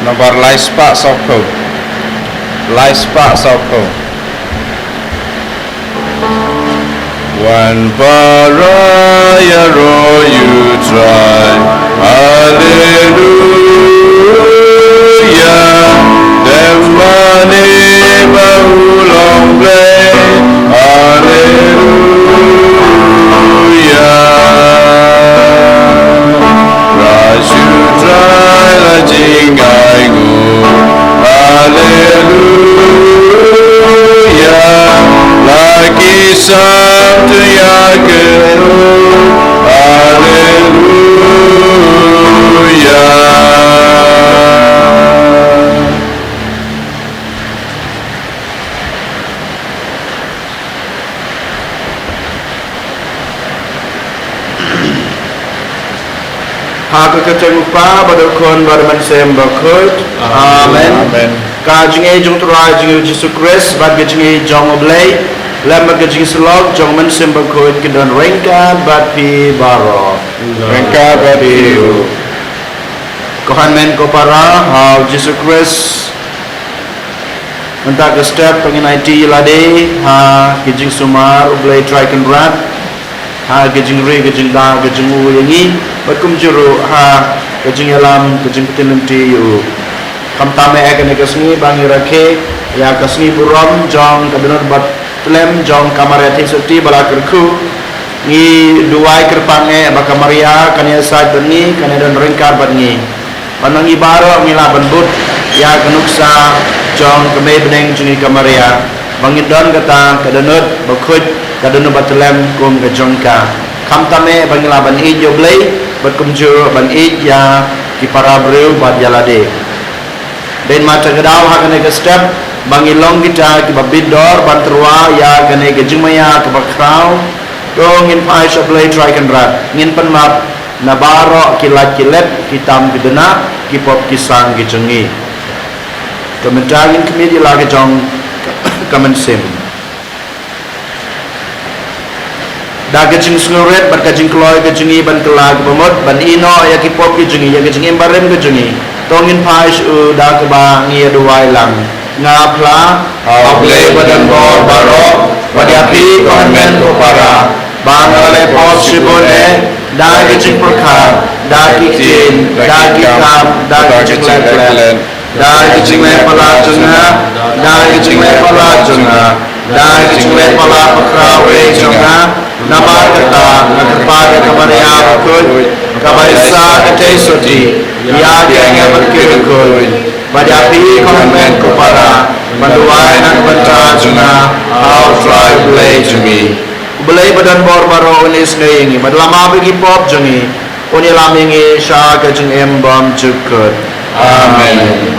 Nomor Laispa Soko. Laispa Soko. One baraya row you try. Hallelujah. Demani bahulong play. Hallelujah. Rasu try la jingai go. Hallelujah. Lagi sabtu ya kenu. Hallelujah. Haka lupa badakon baraman sem bakut. Amen. Amen. Kajing jung tura jing Yesus Kristus bad kajing jong oblay. Lama kajing selok jong men sem bakut kedon rengka bad pi baro. Rengka badi. Kohan men ko para hau Yesus Kristus. Entah ke step pengen IT lade ha kajing sumar oblay try kan rat. Ha kajing re kajing da kajing u yangi. Bakum juru ha kajing alam kajing ketinenti yu. Kam tame ekane kasni bangi rakhe ya kasni buram jong kabenar bat tlem jong kamare thesoti bala kerku ni duai kerpange bakamaria kania saj bani kania dan rengkar bani manangi baro mila banbut ya kanuksa jong kame beneng jungi kamaria bangi don kata kadanut bakhut kadanu batlem kum kajongka kam tame bangi la ban i joblei bat kumjur ban i ya ki para breu bat jalade dan mata kedau hakane ke step bangi long kita ki babidor bantrua ya kane ke jumaya ke bakrau dong in pai supply try kan rat ngin penmap nabaro kilat kilet kitam kidena ki pop kisang ki jengi kementangin kemedi lagi jong kamen sim da kejing sluret ban kejing kloy kejengi ban kelag bemot ban ino ya ki pop ki jengi ya kejing embarem ke jengi tongin pais da ke ba ngia duai lang ngapla oblay badan bor baro wadiapi konmen upara bangale possible da kejing perkar da kikin da kikam da kejing lelen da kejing lepala jenga da kejing lepala jenga da kejing lepala pekrawe jenga nama kata kepada kamaria bakut kabaisa ketesoti ya dia berkirkul badapi konmen kupara menduai nak benta junga au try play jungi belai badan bor baro unis neingi madlama bagi pop jungi uni lamingi sha kajeng embam cukut amen.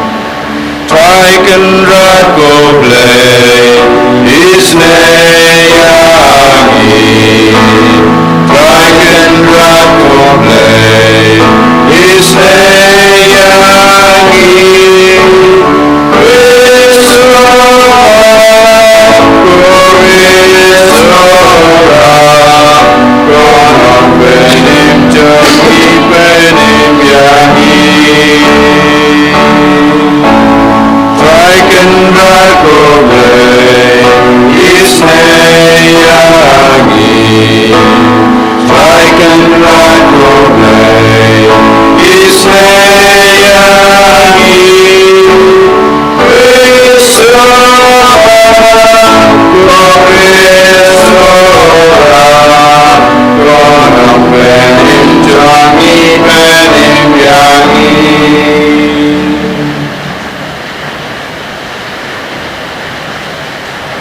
Try can rat go play is neyangi. Try can rat go play is neyangi.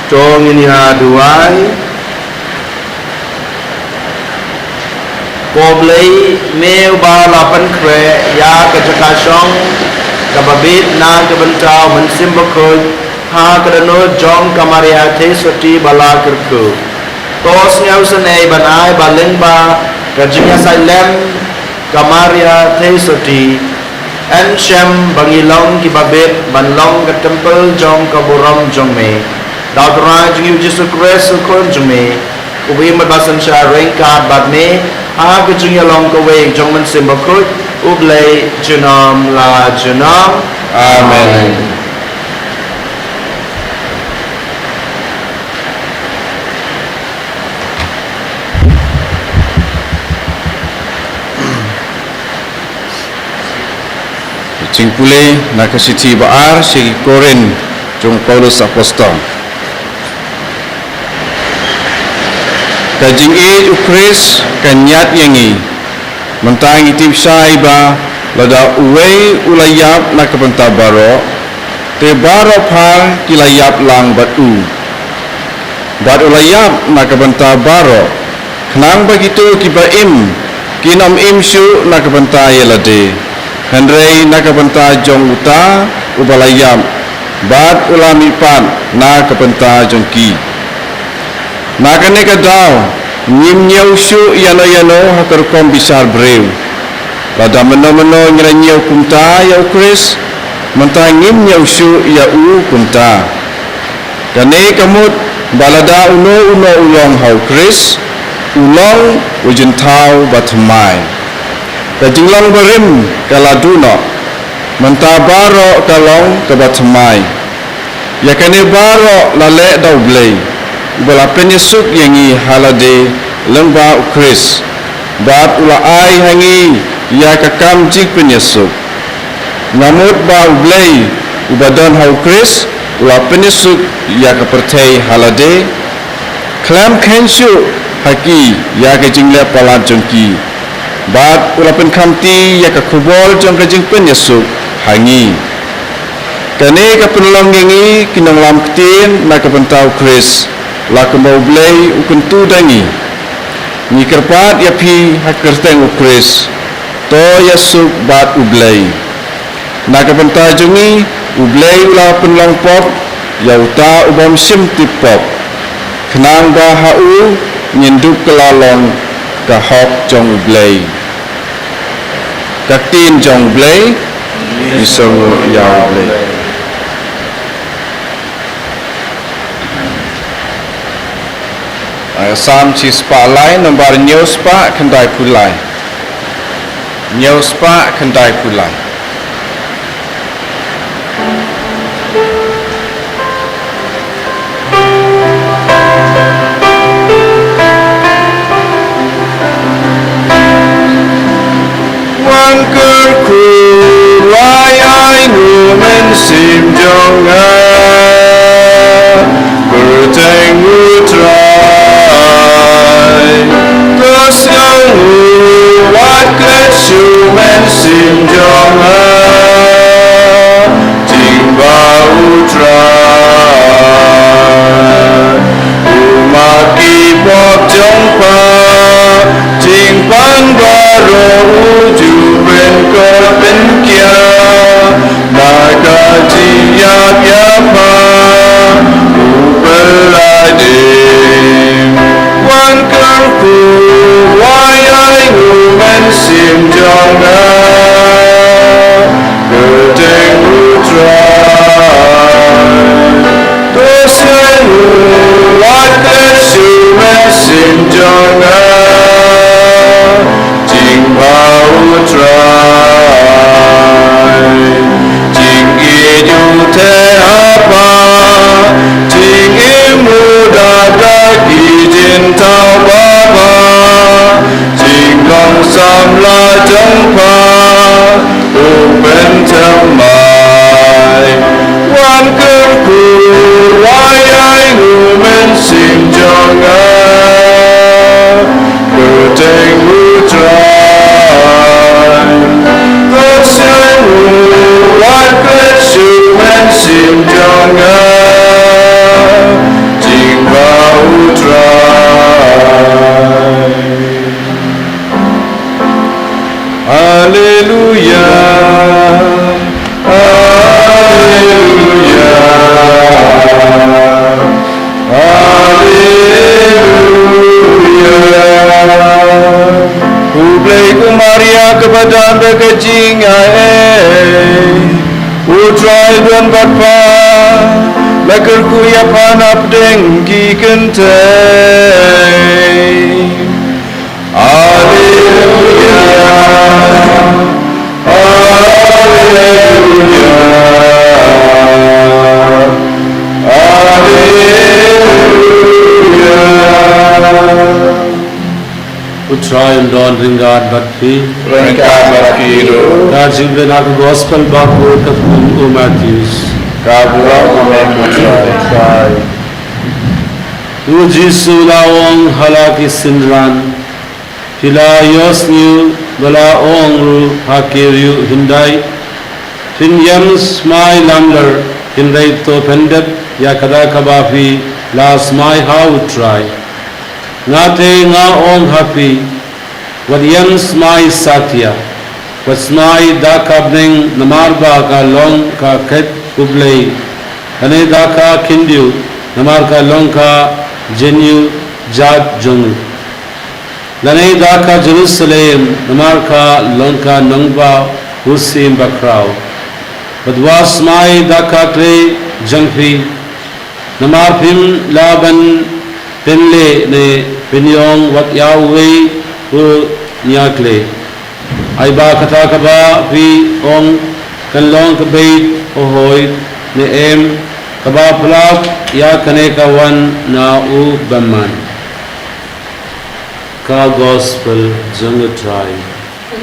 Tong ini aduai Koblai meu ba lapan kre ya kecakasong kababit na kebentau mensim bakul ha kadano jong kamaria te soti bala kerku tos nyau senai banai baleng ba kajingnya sailem kamaria te soti en shem bangilong kibabit banlong ke temple jong kaburam jong me Dautraj ngiu Yesus Kristus kon jume ubi mabasan sha rengkat badne ha ke jung yalong ko we jong man sim bakut ublay junam la junam Amen. Cing pulih nak kasiti baar si Korin jong Paulus apostol. Kajing Ukris kanyat yangi mentang itip sai ba lada uwei ulayap nak kebenta baro te baro phang kilayap lang batu bat ulayap nak kebenta baro kenang begitu kibaim kinom imsu nak kebenta yelade Henry nak kebenta jong uta ubalayap bat ulami pan nak kebenta jongki nak kene kadau nyim nyau su yano hakar kom bisar brew lada meno nyau kumta ya Ukris mentang nyim nyau su ya kumta kane kamut balada uno ulong hau Ukris ulong ujentau batmai kajinglang berim kaladuno mentabaro kalong kebatmai ya kane baro lale daublei bala penyesuk yangi halade lengba Ukris bat ula ai hangi ya kakam jik penyesuk ngamut ba ublei ubadon ha Ukris ula penyesuk ya kepertai halade klam kenshu haki ya kejingle palat jongki bat ula penkamti ya kakubol jong kejing penyesuk hangi kane kapenolong yangi kinong lam ketin na kepentau Ukris la kembau blei ukuntu dangi ni kerpat ya pi hakerteng Ukris to yasuk bat ublei na kepenta jungi ublei ula penlong pop ya uta ubam sim tipop kenang ba hau nyenduk kelalong kahok jong ublei kaktin jong ublei isong ya ublei Sam cispa lai nomor nyuspa kendai pulai nyuspa kendai pulai wangkerku layai numen sim jonga berteng utra Sumen sim jonga ting bau tra umaki pop jongpa ting pan baro uju ben korben kia naga jiya piapa upeladim wankarku wayai ngumen sim jonga gedeng utrai dosengu waket sumen sim jonga jingba utrai jinggi jute apa jinggi muda dagi jintau baba Jingong samla jongpa Uben temai Wan kerku wayai ngumen sim jonga Gedeng utrai Tersengu waket sumen sim jonga Jingba utrai Haleluya, Haleluya, Haleluya. Ublei ku Maria kepada bekejing utrai dan bapa, lekerku ya panap dengki kentai. Haleluya, Haleluya, try and don't ringard but be. Ringkat barakiru. Rajib ben aku gospel baku ketemu Matthews. Kabura umem Tu Jisu lawong halaki sinran. Pila yosniu bala ongru hakiriu hindai. Tin yams mai lamler hindai to pendep ya kada kabafi las mai how try. Ngate nga ong happy. What yams mai satya. What's my dakabning namarba ka long ka ket ublay. Kane daka kindiu namar ka long ka jeniu jat jungu. Lanay daka Jerusalem namar ka long ka nangba husim bakrao. But was my daka kle jangfi namar pim laban penle ne pinyong wat Yahweh u nyakle. Ay ba kata ka ba pi ong kanlong ka bait o hoy ne em ka ba plak ya kane kawan na u baman ka gospel jang try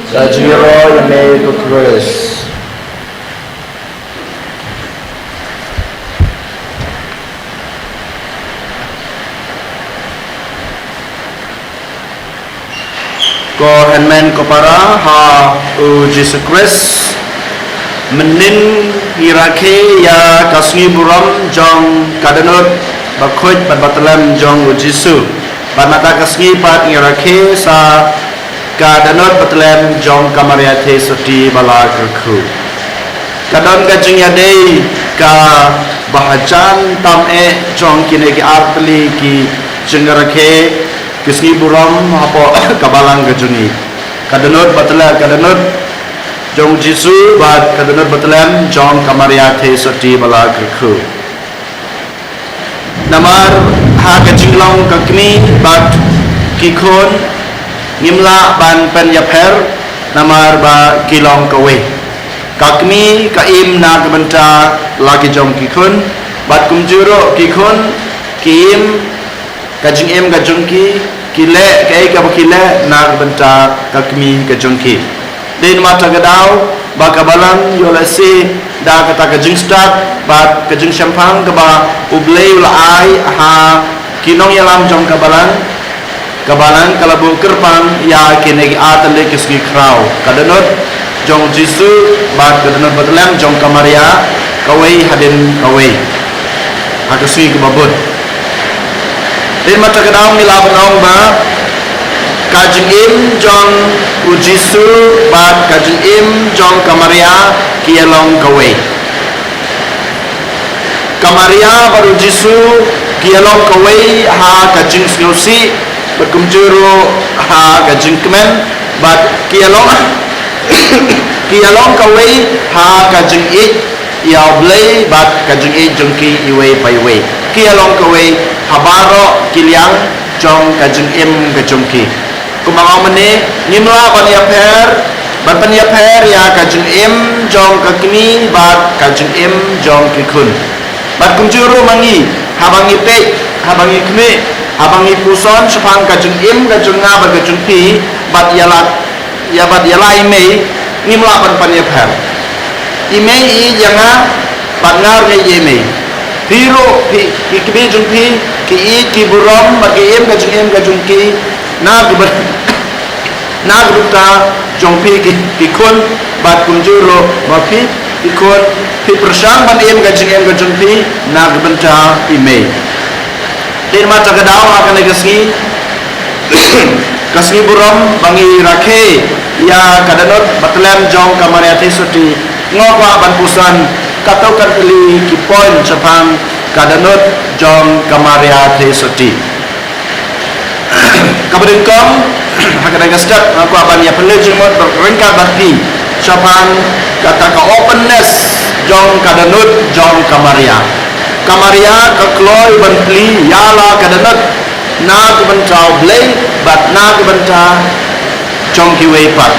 Sajiro yame kukris. Ko henmen ko para ha u Jesus Christ menin irake ya kasngi buram jong kadanot bakhoj batbatlem jong u Jisu banata kasngi pat irake sa kadanot batlem jong kamariate soti bala kerku kadon kajing yadei ka bahajan tam jong kine ki artli ki jengarake kisni buram hapo kabalang kajungi kadanot batla kadanot jong Jisu bat kadanot batlem jong kamariate soti bala kerku namar ha kajinglong kakni bat kikon ngimla ban penyaper namar ba kilong kawe kakmi kaim na kebenta lagi jong kikon bat kumjuro kikon kim kajing em kajungki kile kai ka kile na kebenta kakmi kajungki din mata gadau ba kabalan yolasi da kata kajing start bat kajing champang ka ba ublei ula ai ha kinong yalam jong kabalan kalabu kerpan ya kine atale kiski krau kadanot jong Jisu bat kadanot batlem jong kamaria kawai hadin kawai akasi kebabut din mata kadang milabong ba kajing im jong u Jisu bat kajing im jong kamaria kialong kawai kamaria baru Jisu kialong kawai ha kajing snosi berkumjuru ha kajing kemen bat kialong kawai ha kajing ik ya blay bat kajing ik jongki iwe paiwe kialong kawai habaro kiliang jong kajing im kajongki kumangau mene nimla ban ya per ya kajing im jong kakni bat kajing im jong kikun bat kumjuru mangi habangi pe habangi kme habangi puson sepang kajing im kajing nga bat kajing pi bat yala imei nimla ban ya per imei I janga bat ngar ngai imei Piro pi kibij jung pi ki I ki buram bagi em kajung ki na gruta jong pi ki kun bat kunjuro ba pi kun pi persang ban em kajung pi na gbenta ime din mata kadau akan kasni buram bangi rakhe ya kadanot batlem jong kamariate soti ngokwa ban pusan katau katli ki point sapang kadanot jong kamariate soti kabadin kom hakadang step aku aban ya pelajeng mot berengkat bati sapang kata ka openness jong kadanot jong kamaria ka kloy bantli yala kadanot na kubantau blay bat na kubanta jong kiwe pat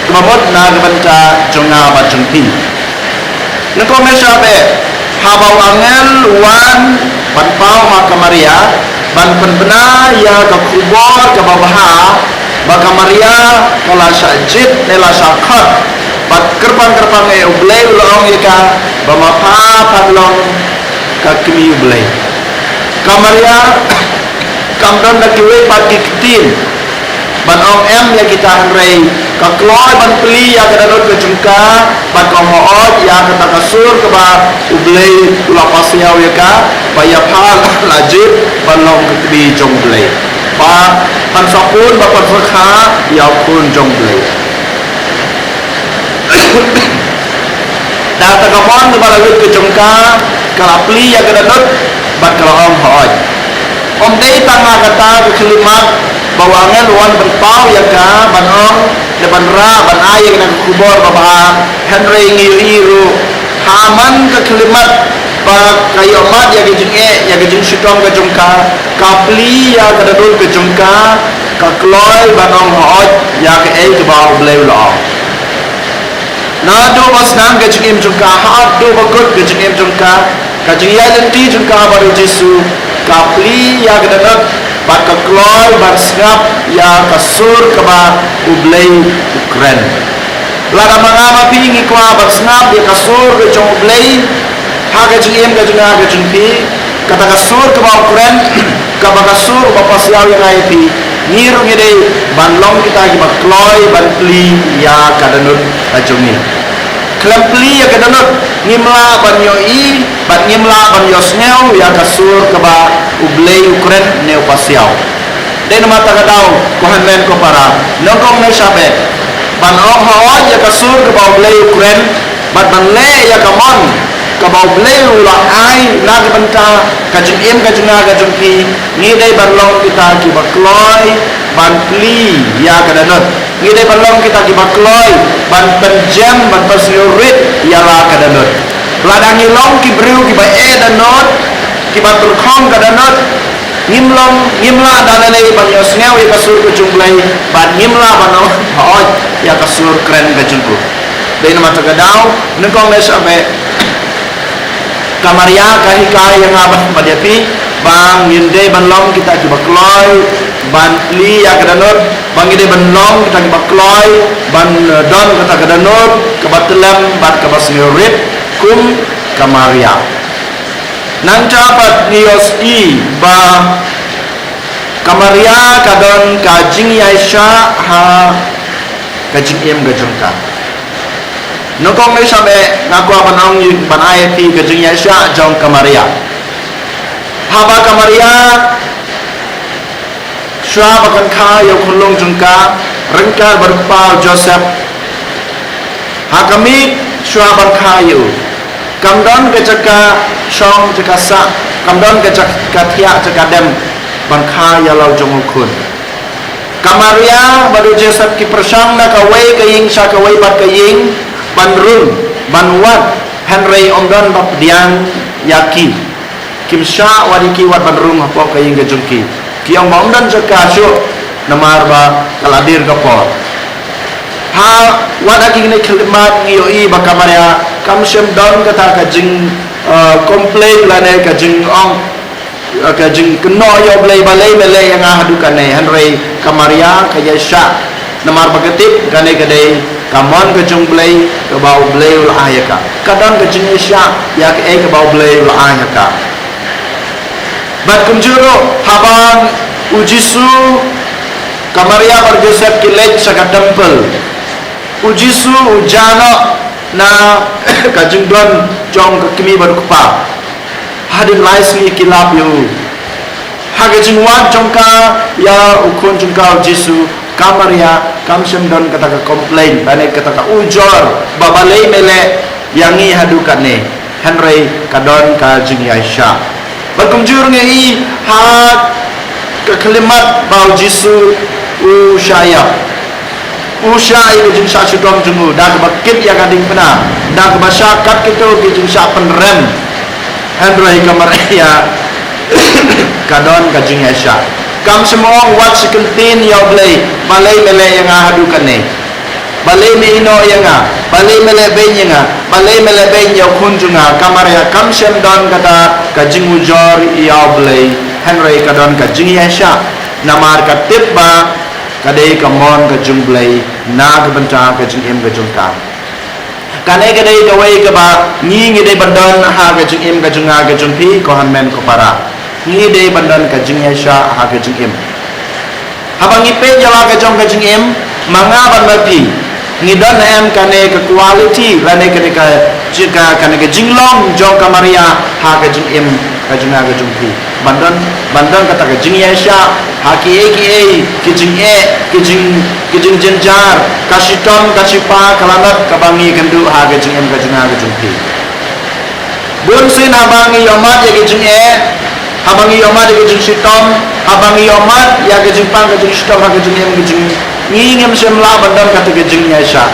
kumabot na kubanta jong nga bat jong pi nako mesabe habau angel wan panpau ma kamaria ban penbena ya ka kubor ka babaha baka Maria kala sajid nela sakhat bat kerpang ublay ulong ika bamapa padlong kakmi ublay Kamaria kamdon na kiwe pagkikitin ban ong em ya kita hanrei kakloy ban peli ya kadanot kejungka ban komoot ya kata kasur keba ublay ulapas yaw ya ka bayapal lajib ban long kekbi jong blay ba pan sapun ba pan fakha yaw pun jong blay dah tagamon kebala wit kejungka kala peli ya kadanot ban kalau om hooj om dei tanga kata kelimat bawangan wan berpau ya ka ban om depan ra ban aye kena kubur baba Henry ngiru haman ke kelimat ba kayo mat ya gejing sitong ke jungka kapli ya kada dul ke jungka ka kloy ban om hooj ya ke ke bau bleu lo na do bas nang ke jing jungka ha do bagut ke jing jungka kajing ya lenti jungka baru Jesu kapli ya kedanot bat kakloy bat sngap ya kasur keba ublay ukren lada mangama pingi kwa bat sngap ya kasur ke jong ublay ha kajing kajing pi kata kasur keba ukren keba kasur bapa siaw yang ai pi ngiru ngide banlong kita ki bakloy ban pli ya kadanot kajungi klempli ya kedanot ngimla ban yoi ban ngimla ban yosneu ya kasur keba ublay ukren neu pasiau den mata kadau ko hanlen ko para nongkong ne sabe ban ong ho ya kasur keba ublay ukren ban le ya kamon keba ublay ula ai na benta kajung im kajung na kajung ki ni dai ban long kita ki bakloy ban pli ya kadanot ni dai ban long kita ki bakloy ban penjam ban paslurit ya la kadanot ladang ilong ki breu ki ba danot ki ba turkhong kadanot ngimla danane ban yosneu ya kasur ke jumlai ban ngimla ban hooj ya kasur kren ke jumbu dai nama tagadau nengkong le sabe Kamaria kahika yang abah madiapi bang yinde ban long kita ki bakloy ban pli ya kadanot bang ide ban long kita ki bakloy ban don kata kadanot kabatelam bat kabasneurit kum Kamaria nang capat nios i ba Kamaria kadon kajing Yaisha ha kajing em gajungka nokong ni sabe ngaku abanong yung banay ti kajing Yaisha jong Kamaria haba Kamaria syua bakan ka yo kulung jungka rengkar berpau Joseph hakami syua ban kayu kamdon ke jaka shong jaka sa kamdon ke jaka thia jaka dem ban kaya lau jong kun Kamaria baru Joseph ki persang na kawai kaying sa kawai bat kaying ban run ban wat Henry omdon bap diang yaki kim sha wadiki wat ban rung hapo kaying ke jungki ki om omdon jaka syu namar ba kaladir kapor ha wada ki ne khilmat ngioi ba Kamaria kam sem don kata kajing komplain lane kajing ong kajing keno yo blay balay melay yang ahadukan ne Henry Kamaria kaya sya namar bagetip kane kadai kamon kajung blay ke bau blay ul ayaka kadang kajing sya ya ke bau blay ul ayaka bat kunjuro habang ujisu Kamaria bar Joseph kilet sa temple ujisu ujano na kajing don jong kimi bar kupa hadin laisli kilap yu hagajing wat jongka ya ukun jongka ujisu Kamaria kamsem don kata ka komplain bane kata ka ujor babalay mele yangi hadukan ne Henry kadon kajing Yaisha bakumjur ngi ha kekelimat bau jisu Usai kejing sa sudom jungu dah bakit ya kading pena dah masyarakat kita kejing sa penrem Henry Kamaria kadon kajing Yaisha kam semua wat sekentin ya blay balay mele yang ahadukan ne balay me ino yang balay mele ben yang balay mele ben ya kunjunga Kamaria kam sem don kata kajing ujor ya blay Henry kadon kajing Yaisha namar katib ba kadai kamon ka jung blai na ka banta ka jung em ka jung ka kanai kadai ka wai ka ba ngi dei bandan ha ka jung em ka jung a ka jung pi ko han men ko para ngi dei bandan ka jung ya sha ha ka jung em habang ipe jala ka jung em manga ban ma pi ngi don em kanai ka quality lane kanai ka jika kanai ka jinglong jong ka maria ha ka jung em ka jung a ka jung pi bandan kata ka jung ya sha ha ki jing jenjar kasiton kasipa kalanat kabangi kendu ha ka jung em ka jung a ka jung pi bun sin habangi yomat ya ki jung habangi yomat ya ki jung sitom habangi yomat ya ki jung pang ka jung sitom ha ka jung em ka jung ngingem semla bandan kata ka jung ya sha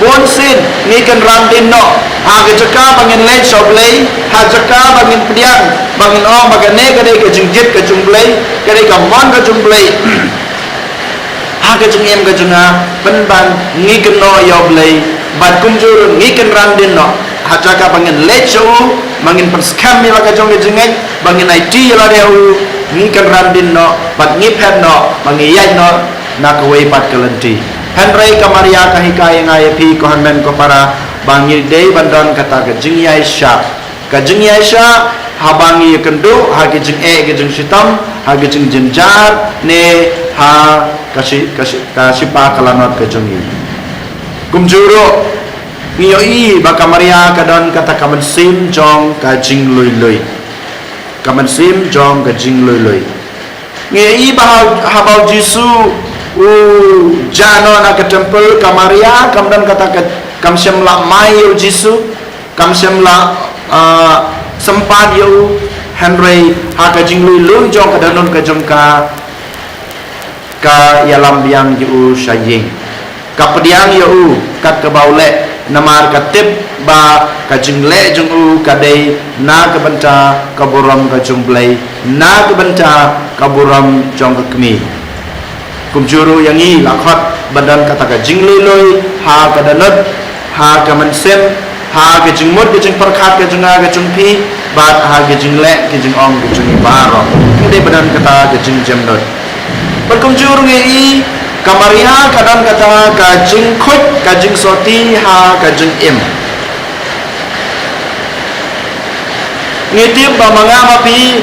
bon sin ni kan randin no ha ke jaka bangin le soblei ha jaka bangin pediang bangin ong bagane ka dei ke jingjit ke jumblei ke dei ka mon ke jumblei ha ke jungem ke junga ban ni kan no yoblei ban kunjur ni kan randin no ha jaka bangin le so bangin perskam mi la ka jong ke jengeng bangin IT la deu ni kan randin no bat ni pet no bangi yai no nak wei pat kelanti Henry kamaria kahikaya ngaya pi ko hanmen ko para bangi dei bandan kata ke jingyai sha habangi kendu ha ke jing ke jing sitam ha ke jing jenjar ne ha kasi pa kalanot ke jungi kumjuro ngiyoi ba kamaria kadon kata kaman sim jong ka jing lui kaman sim jong ka jing lui ngiyoi ba habau jisu jano na ke temple kamaria kamdan kata ke kam semla mai jisu kam semla sempat yo Henry ha ka jing lui jong ka danon ka jong ka yalam biang yu saying ka pediang yo kat ke baule namar ka tip ba ka jing le jong ka dei na ka banta ka boram ka jong blai na ka banta ka boram jong ka kmi kumjuru yang i lakhot badan kata ka jing lui ha ka danot ha ka mansem ha ka jing mut ka jing perkhat ka jing ka jing pi bat ha ka jing le ka jing ong ka jing baro kede badan kata ka jing jamnot par kumjuru ngi i kamaria kadan kata ka jing khut ka jing soti ha ka jing im ngitip ba manga mapi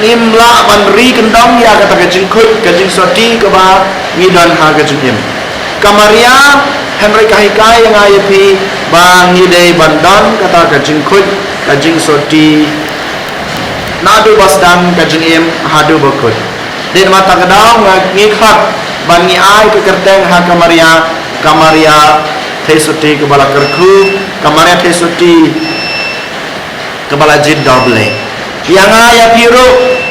nimla bandri kendong ya kata ka jing khut ka jing soti ka ba ngidon ha ka jing im kamaria Henry kahikai yang ayapi bang idei bandan kata ka jing khut ka jing soti nadu basdan ka jing im hadu bakut din mata kedau ngi khat bangi ai ke kerteng ha kamaria thesuti ke bala kerku kamaria thesuti ke bala jid doble yang aya piru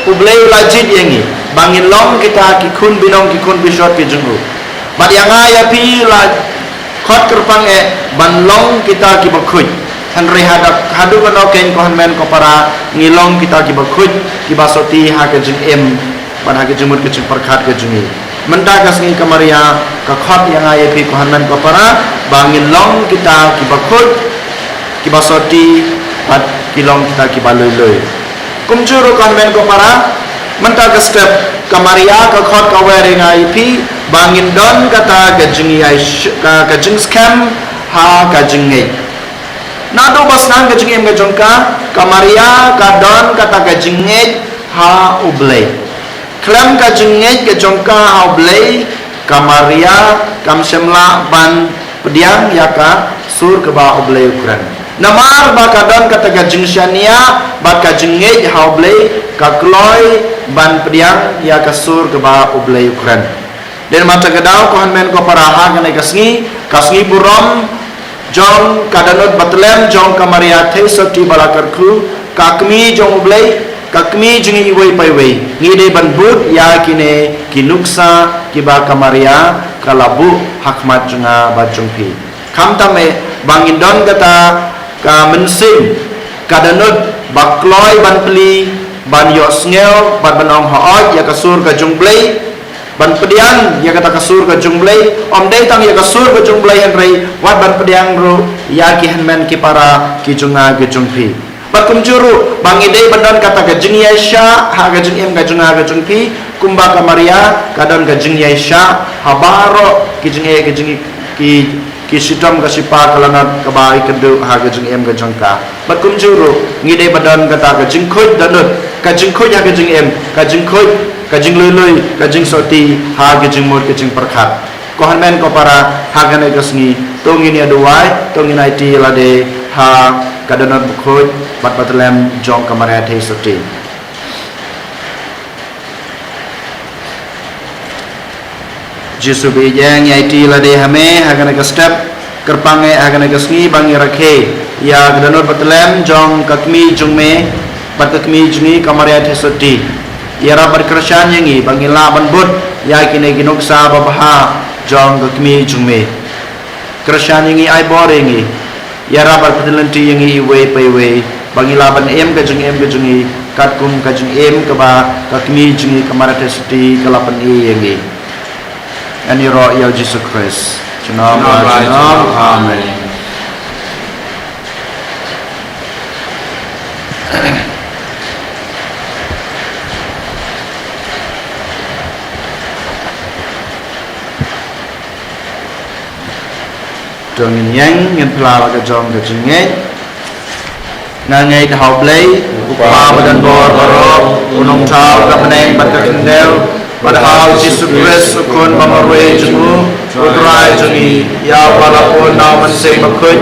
ublei lajid yangi bangin long kita kikun binong kikun bisot ke jengru bat yang aya pi la khot kerpang ban long kita ki bakhuj Henry hadu kano ken ko men ko para ngilong kita ki bakhuj ki basoti ha ke jeng em ban ha ke jemut ke jeng perkhat ke jengi menta kasngi kamaria ka khot yang aya pi ko men ko para bangin long kita ki bakhuj ki basoti bat kilong kita ki baloi kumjuru kan men ko para menta ka step kamaria ka khot ka wearing IP bangin don kata gajingi ka gajing scam ha gajingi nado bas nang gajingi em gajongka kamaria ka don kata gajingi ha ublei klam gajingi gajongka ha ublei kamaria kam semla ban pediang yaka sur ke ba ublei ukuran namar bakadon kata gajing syania bakajinge haublei kakloi ban pediang ya kasur ke ba ublei ukuran dan mata kedau ko men ko paraha ngane kasngi burom jong kadanot batlem jong kamaria theisoti balakarku kakmi jong ublei kakmi jingi iwei paiwei ngide ban but ya kine kinuksa kiba kamaria kalabu hakmat junga bajungpi kamtame bangindon kata ka mensing kadanut bakloi ban peli ban yosngel ban banong haot ya kasur ka jungblei ban pediang ya kata kasur ka jungblei om dei tang ya kasur ka jungblei henrei wat ban pediang ro ya ki henmen ki para ki junga ki jungpi bakum juru bangi dei bandan kata ka jingya sha ha ka jing em ka junga ka jungpi kumba Maria kadang gajing Yaisha habaro kijing ki sitam ka sipa kalangat kabai kedu ha gajing em gajangka bakum juru ngide badan kata gajing khoj danut gajing khoj ha gajing em gajing khoj gajing lui gajing soti ha gajing mut gajing perkhat kohan men ko para ha gane gasngi tongini aduai tongini IT lade ha kadanat khoj bat batlem jong Maria the soti Jesu be yang IT lade hame hagana ka step kerpange hagana ka sngi bangi rakhe ya gdanot batlem jong kakmi jungme bat kakmi jungi Maria the soti ya rabar kershan yangi bangi laban bud ya kine ginoksa babaha jong kakmi jungme kershan yangi ai boringi ya rabar patlanti yangi we pe we bangi laban em ka jungi katkum ka jung em ka ba kakmi jungi Maria the soti kalapan yangi Ani roh ya Jesus Christ. Junam amen. Jong yang pela ke jong ke jengeng. Ngangai dah blay, upa badan bor barok, unong tau ka peneng bat ka kendel. Padahal Jesus Christ kun mamarwe jungu udrai jungi ya walaupun naman se bakut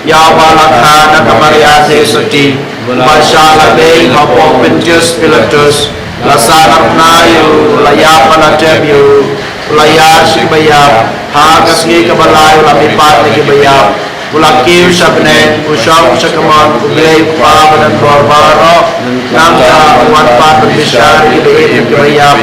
ya walakha na Maria the soti masyala be mapo Pontius Pilatus lasana nayu laya palatemyu laya sibaya hagas ngi kabalayo lapipat ni kibaya ulakir sabne usam sakaman ublay pa badan borbaro nangka wanpat berbisar kibaya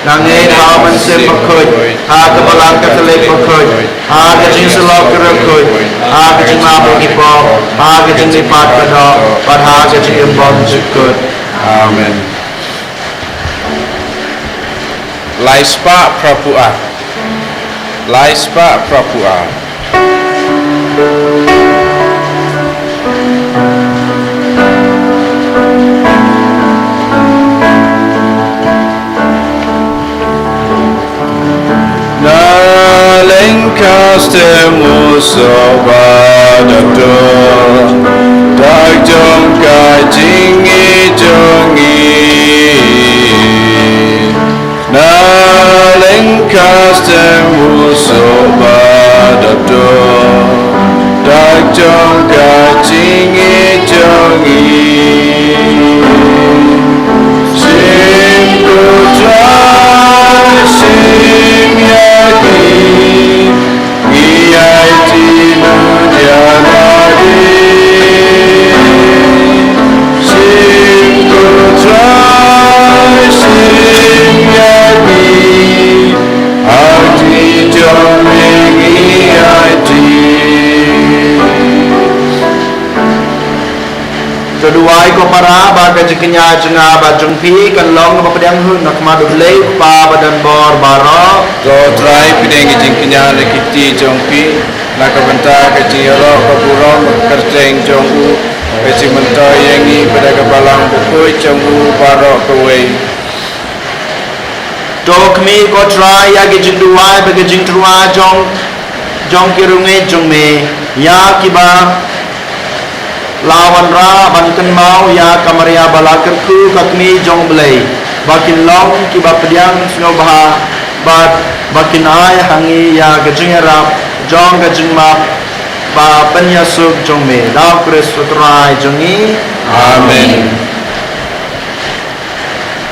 Nangai haman se pakut, ha kebalang katelek pakut, ha kecing selok kerekut, ha kecing mabuk ipo, ha kecing lipat kedok, pat ha kecing embon sekut. Amen. Laispa Prabhu'a. Laispa Prabhu'a. Castemos obadato tak jong kajingi jongi na leng castemos obadato tak jong kajingi jongi sim putra sim yaki Keduai ko para baga jekenya jenga bajung pi kan long ba pedang hun nak madu lei pa badan bor baro to try pideng jengkenya lekiti jongpi nak benta keciro keburong kerceng jonggu kecing menta yangi pada kebalang bukui jonggu baro kewe to kmi ko try ya ge jing duai ba ge jing trua jong kirunge jong me ya kiba lawan ra banten mau ya Maria balakerku kakmi jong belai bakin long kiba pediang snobha bat bakin ai hangi ya gejing rap jong gejing ma ba penyasuk jong me daw Kristus utrai jongi amen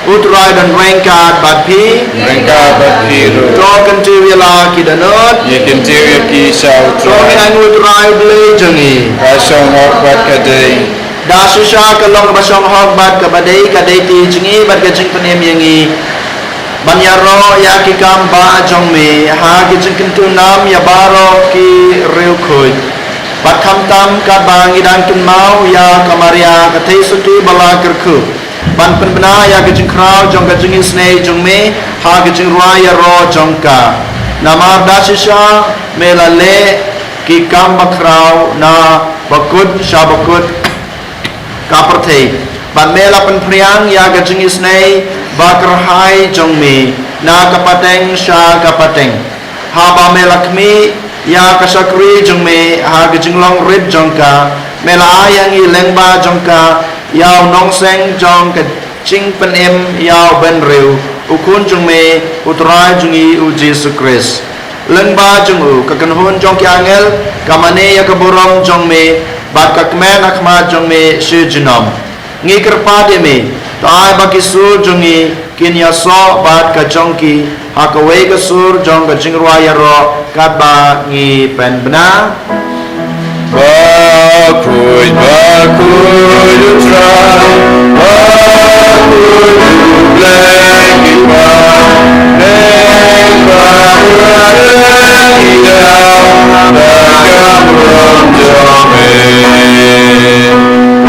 utrai dan rengkat batpi biru to kentiwila kidanot ye kentir ki sau to ngan utrai belai jongi kasong obat kadai dasusha kalong basong hok bat kabadai kadai ti jingi bat gejing penem yangi banyaro ya ki kamba jong me ha gejing kentu nam ya baro ki riu khoi bat kham tam ka bangi dan kun mau ya Maria ka thei suti bala kerku ban pen bena ya gejing krau jong gejing snei jong me ha gejing raya ro jong ka nama dasusha melale ki kamba krau na bakut shabakut kaperthei ban mela pen priang ya gajing isnei bakrahai jong me na kapateng sha kapateng haba me lakmi ya kasakri jong me ha gijinglong rit jong ka mela yang i lengba jong ka yao nong seng jong ka ching pen em yao ben reu ukun jong me utrai jong i u Jesus Christ lengba jong u kakan hun jong ki angel kamane ya kaborong jong me bat kakmen akma jong me shi jinom ngi kerpa de me tai bakisu jong i kin ya so bat ka jong ki hakawe ka sur jong ka jingrwa ya ro kat ba ngi pen bena Bakut utrai, bakut ublek iba, nek bakut idau, bagam rom jome.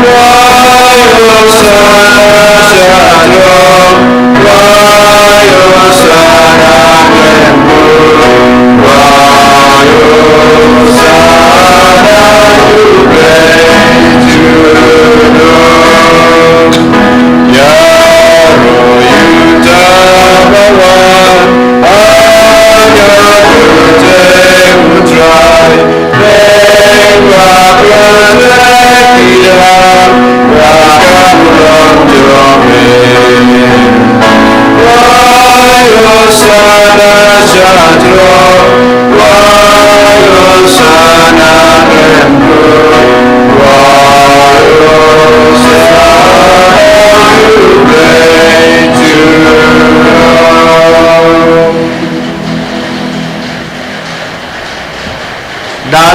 Wayo sana jadom, wayo sana lembu, wayo sana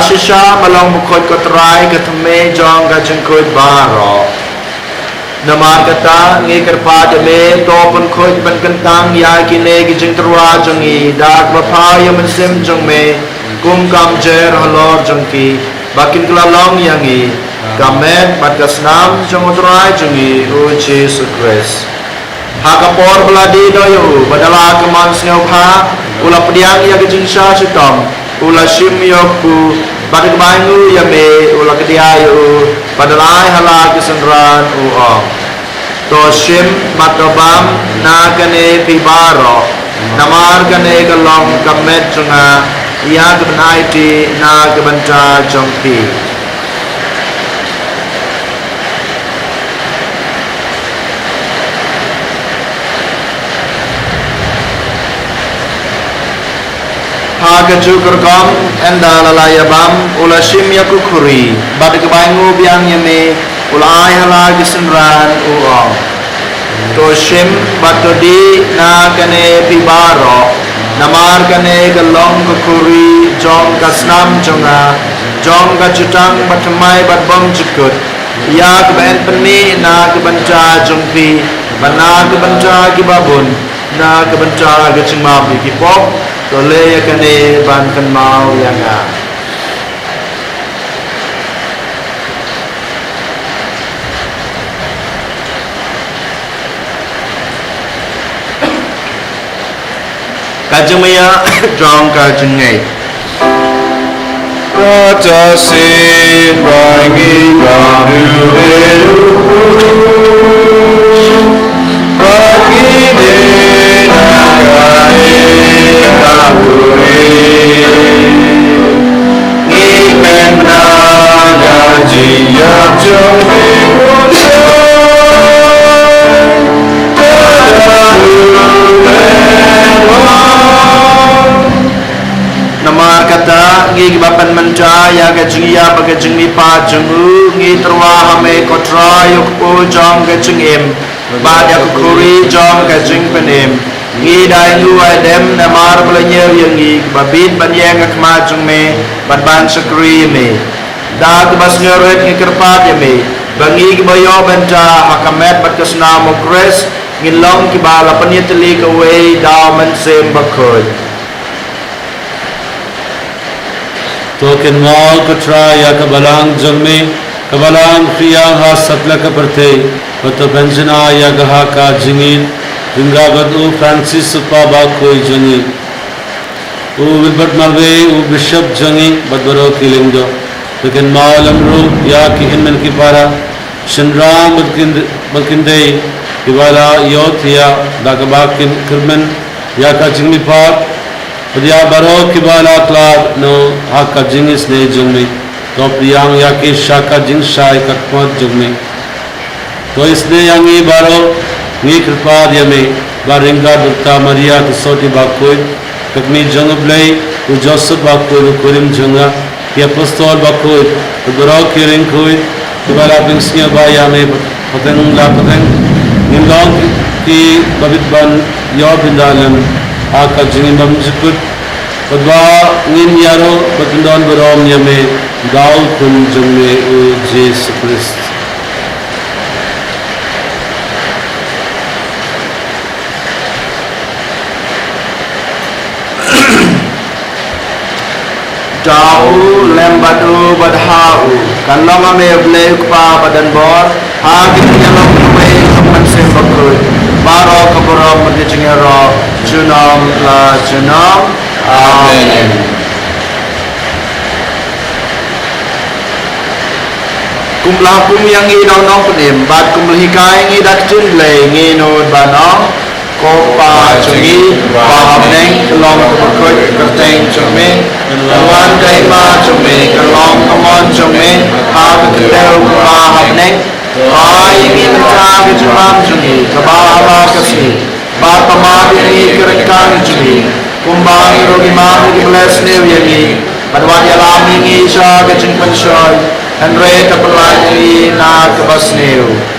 Shisha malong mukot kotrai katame jong ka jengkut baro namar kata ngi kerpa dele to pun khoj ban kentang ya kine ki jengtrwa jongi dak bapa ya mensim jong me kum kam jer halor jong ki bakin klalong yangi kamet bat kasnam jong utrai jongi u Jesus Christ hakapor beladi doyo badala keman sneu pha ula pediang ya ki jengsha sitom ula shim yoku Badak bangu ya me ula kediayu padalai hala kisandran uong to shim matobam na kane pibaro namar kane galong kamet chunga ya kebenaiti na kebanta jongpi Haga jukur kom enda lalaya bam ula shim yakukuri badak bangu biang yame ula ay hala gisenran uong to shim batodi na kane pibaro namar kane galong kukuri jong kasnam jonga jong kacutang batamay batbom jukut yak ben peni na kebanca jongpi bana kebanca kibabun na kebanca gecingmabi kipok tole ya kane ban kan mau yang a kajumaya jong kajungai Raja sin bangi kamu bagi nagai kaburi imen naga jiap jong Namar kata ngi bapan menca ya ga jingia baga jingi pa jungu ngi terwa hame kotra yuk po jong ga jingim ba ya kuri jong ga jing penim ngi dai ngu adem namar belanya yang ngi babit ban yang akma jung me ban ban sakri me da bas ngeret ngi kerpat ya me bangi bayo benta hakamet bat kasna mokres ngilong ki bala panyetli ka we da man sem bakod Token mal katra ya kabalang jangme kabalang khiyang ha satla ka parthe pato penjana ya gaha ka jingin Dingabad u Francis Paba koi jangi u Wilbert Malve u Bishop jangi badbaro kilingdo Token mal amru ya ki hinmen ki para Shinram Bakinde Kibala Yotia Dagabakin Kirman Yaka Jingmi Park Padya Baro Kibala Klad No Haka Jingis Ne Jungmi Top Yang Yaki Shaka Jing Shai Katmat Jungmi To Isne Yangi Baro Ni Kripa Yame Baringa Dutta Maria Tusoti Bakoy Kakmi Jungablay U Joseph Bakoy U Kurim Junga Ki Apostol Bakoy U Baro Kiring Koy Kibala Pingsnya Bayame Pateng La Pateng Nilong Ki Babitban Yobindalam Aka Jingimam Jikut Padwa Ngin Yaro Batindon Barom Yame Daul Kun Jungme U Jesus Christ Dau lembadu badhau kalong ame bleu pa badan bor ha kitnya long we kaman se bakul baro kaboro madjingero junam la junam amen kumlah kum yang i dong nong pedim bat kumlah hikai ngi dak chun le ngi no banong ko pa chungi pa neng long ko kerteng chume wan kai ma chume kalong kamon chume ha ketel pa neng ai ngi ta ke chumam chungi ka ba kasi ba pa ni kerekan chungi kumbang rogi ma rogi bless ne yemi padwa ya lam ngi sha ke chung pan shoy andre ta pelai na ke basneu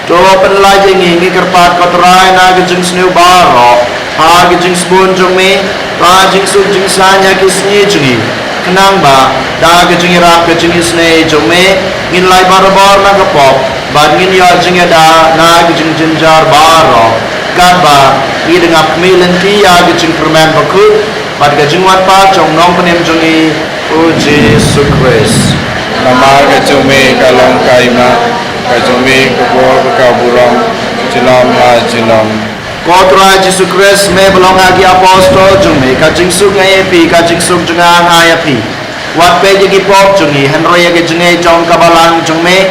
to penlajeng ngi kerpat kotrai na gejeng sneu baro ha gejeng spon jome rajing su jeng sanya kisni jungi kenang ba da gejeng ira gejeng isne jome ngin lai baro bar na gepop bad ngin ya jeng da na gejeng jenjar baro kan ba i dengap milen ti ya gejeng permen bakut bad gejeng wat pa jong nong penem jungi o Jesus Christ Nama kecumi kalong kaima Kacumi kubur kaburong Jilam la jilam Kotra Jesus Christ me belong agi apostol jungi kajing suk ngai pi kajing suk junga ngai pi wat pe jegi pop jungi henry ge jungai jong kabalang jungme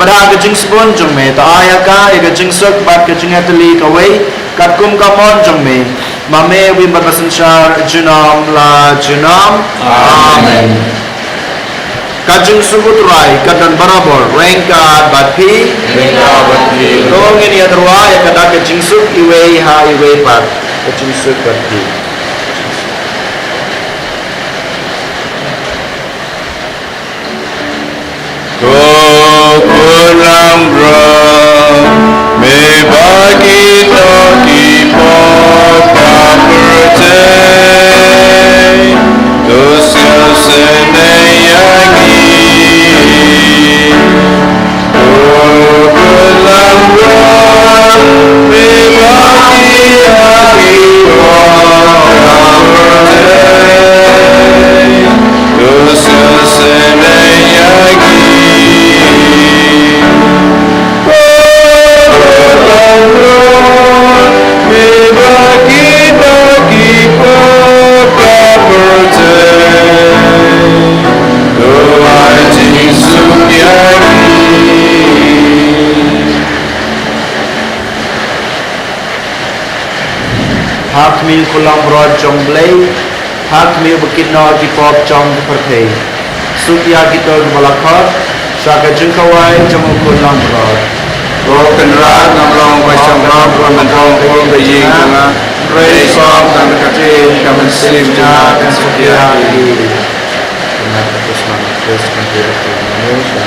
pada kajing spon jungme ta aya ka ge kajing suk bat kajing atli kawai katkum kamon jungme mame wi babasan shar junam la junam amen kajing sugutrai kadan barabor rengka batpi tolong ini atrua ya kada kajing sug iwe ha iwe pat kajing sug batpi Kukulang bro Me bagi to kipo Kapertay Dosa senayagi Kukulang bro Me bagi to kipo Kapertay Dosa senayagi hak mi kulang brod jong blay hak mi bukino di pop jong perpay sutya gitu balakot saka jengkawai jong kulang brod Kenrat namlong pasang rap Ramantong kong baying mga Praise of dan katin Kaman silim na kan sukya Kenapa terus manifest menjadi Indonesia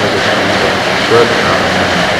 Amen.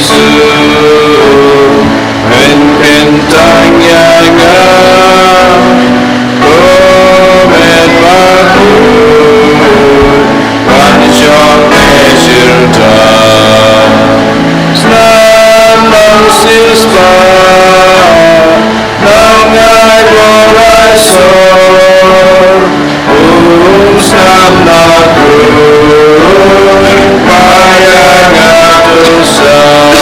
Giêsu bentangnya Komen bakun Panjang meserta Senang sispa Nangai borasor Senam nakun Bayang atusan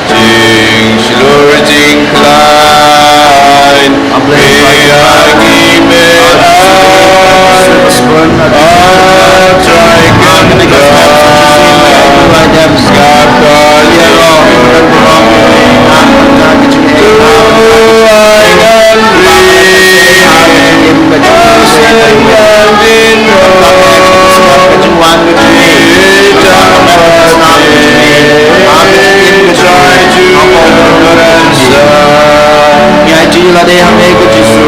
Jing silur jing klein Biagi me'ai Atrai gendam Skakal yerong Tuai ngandri Asengan dino Lade hame ko Jisu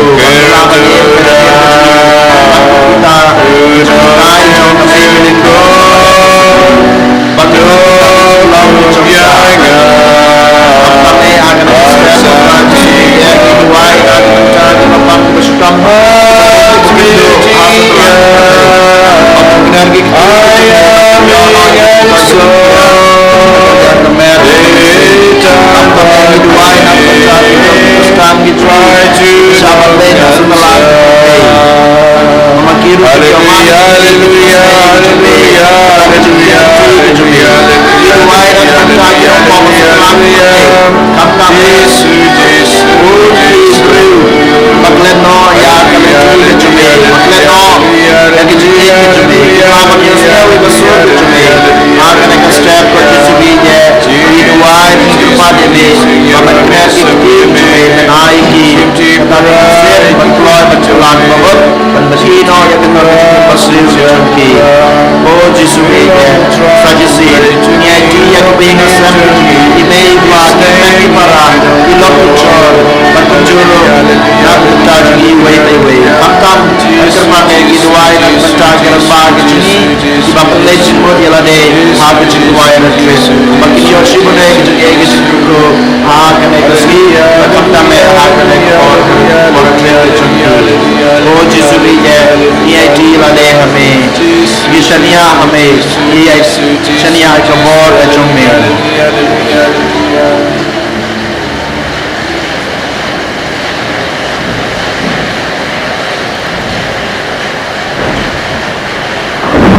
Shania Kabor Ajumir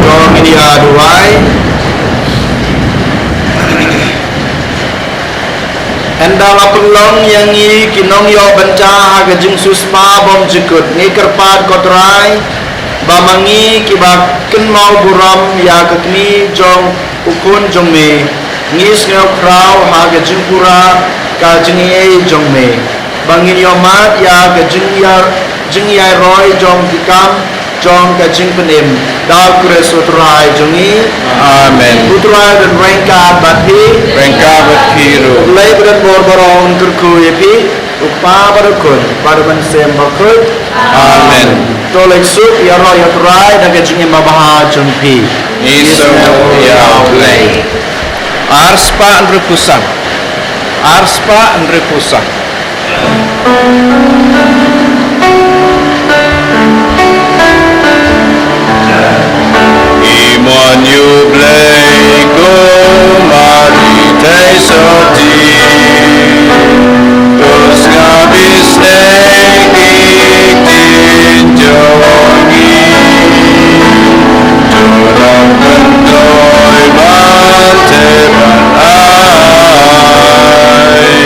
Dong ini aduai Endala pelong yang i kinong yo benca aga jing suspa bom jikut ni kerpat kotrai bamangi kibaken mau buram ya kekni jong ukun jong me ngis ngau krau haga jing pura ka jing e jong me bangin yo mat ya ga jing ya roy jong kikam jong ka jing penim dal kures utrai jongi Amen utrai dan rengka bathi Rengkabat lay beran borborong kurku yepi upa barukun baruman sem bakut Amen tolek sup ya roy utrai dan ka jing babaha jongpi Iso ya play Arspa andre pusang Imon you play go mari te soti Dos ngabis negi tinjoni Jorang kendoi banteran ai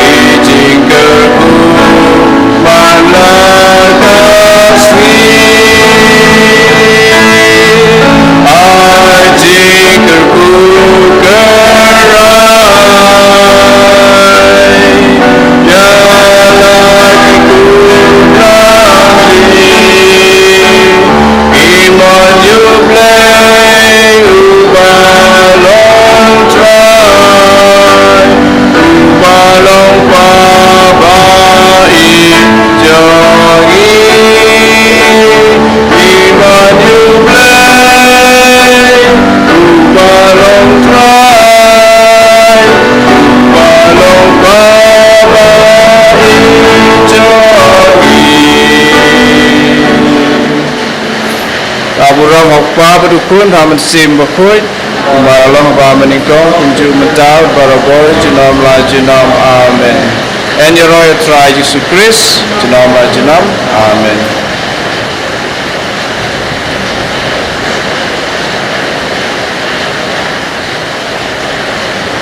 Ijing kerku malakasri Ajing kerku kun haman sim bakoi Allah ba meniko kunju mental baraboy jinom la jinom amen. En je royal try Jesus Christ jinom la jinom amen.